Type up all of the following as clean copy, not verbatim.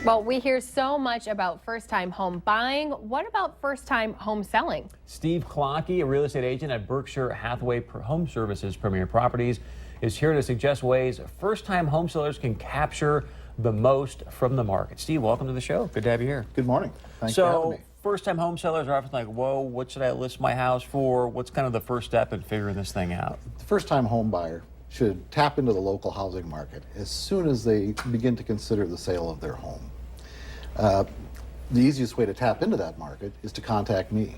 Well, we hear so much about first-time home buying. What about first-time home selling? Steve Clockey, a real estate agent at Berkshire Hathaway Home Services Premier Properties, is here to suggest ways first-time home sellers can capture the most from the market. Steve, welcome to the show. Good to have you here. Good morning. Thanks for having me. First-time home sellers are often like, whoa, what should I list my house for? What's kind of the first step in figuring this thing out? The first-time home buyer should tap into the local housing market as soon as they begin to consider the sale of their home. The easiest way to tap into that market is to contact me.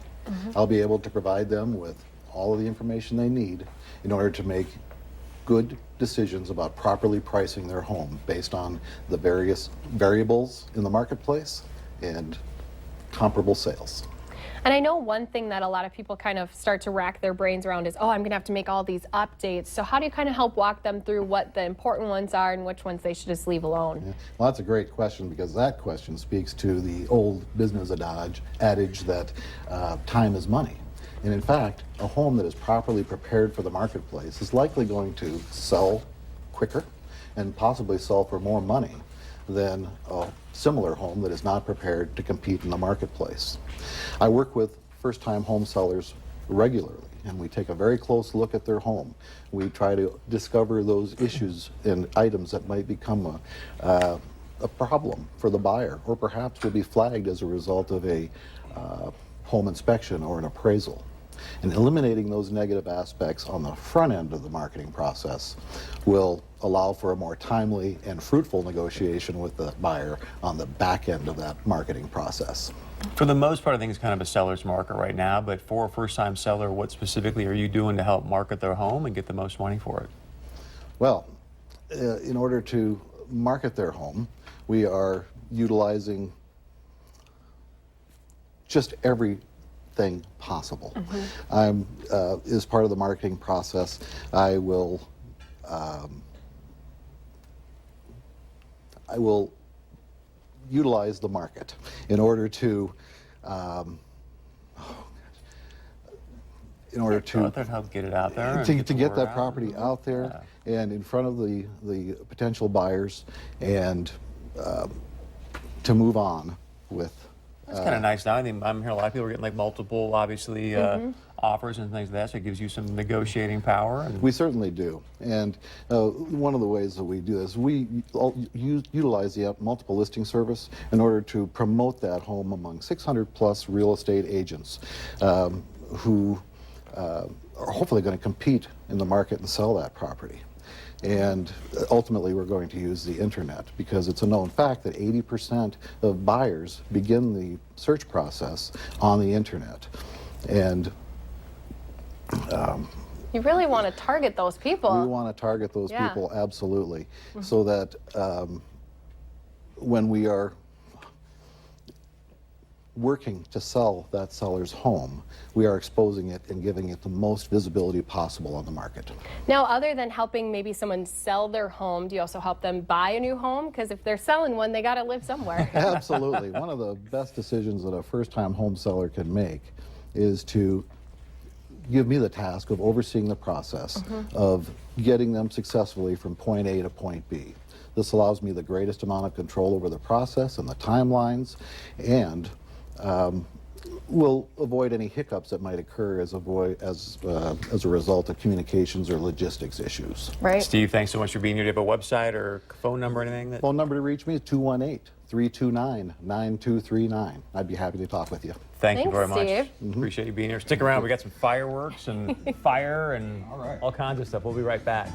I'll be able to provide them with all of the information they need in order to make good decisions about properly pricing their home based on the various variables in the marketplace and comparable sales. And I know one thing that a lot of people kind of start to rack their brains around is, oh, I'm going to have to make all these updates. So how do you kind of help walk them through what the important ones are and which ones they should just leave alone? Yeah. Well, that's a great question, because that question speaks to the old business adage that time is money. And in fact, a home that is properly prepared for the marketplace is likely going to sell quicker and possibly sell for more money than a similar home that is not prepared to compete in the marketplace. I work with first-time home sellers regularly, and we take a very close look at their home. We try to discover those issues and items that might become a problem for the buyer, or perhaps will be flagged as a result of a home inspection or an appraisal. And eliminating those negative aspects on the front end of the marketing process will allow for a more timely and fruitful negotiation with the buyer on the back end of that marketing process. For the most part, I think it's kind of a seller's market right now, but for a first-time seller, what specifically are you doing to help market their home and get the most money for it? Well, in order to market their home, we are utilizing just everything possible. As part of the marketing process, I will utilize the market in order to help get it out there to get that property out there and in front of the potential buyers, and to move on with. That's kind of nice now. I think I'm hearing a lot of people are getting like multiple, obviously, offers and things like that, so it gives you some negotiating power. We certainly do. And one of the ways that we do this, we utilize the multiple listing service in order to promote that home among 600 plus real estate agents who are hopefully going to compete in the market and sell that property. And ultimately, we're going to use the internet, because it's a known fact that 80% of buyers begin the search process on the internet. And you really want to target those people. We want to target those people, absolutely, so that when we are working to sell that seller's home, we are exposing it and giving it the most visibility possible on the market. Now, other than helping maybe someone sell their home, do you also help them buy a new home? Because if they're selling one, they got to live somewhere. Absolutely. One of the best decisions that a first-time home seller can make is to give me the task of overseeing the process of getting them successfully from point A to point B. This allows me the greatest amount of control over the process and the timelines, and will avoid any hiccups that might occur as a result of communications or logistics issues. Right. Steve, thanks so much for being here. Do you have a website or phone number or anything? Phone number to reach me is 218-329-9239. I'd be happy to talk with you. Thank you very much. Steve. Appreciate you being here. Stick around. We got some fireworks and fire and all kinds of stuff. We'll be right back.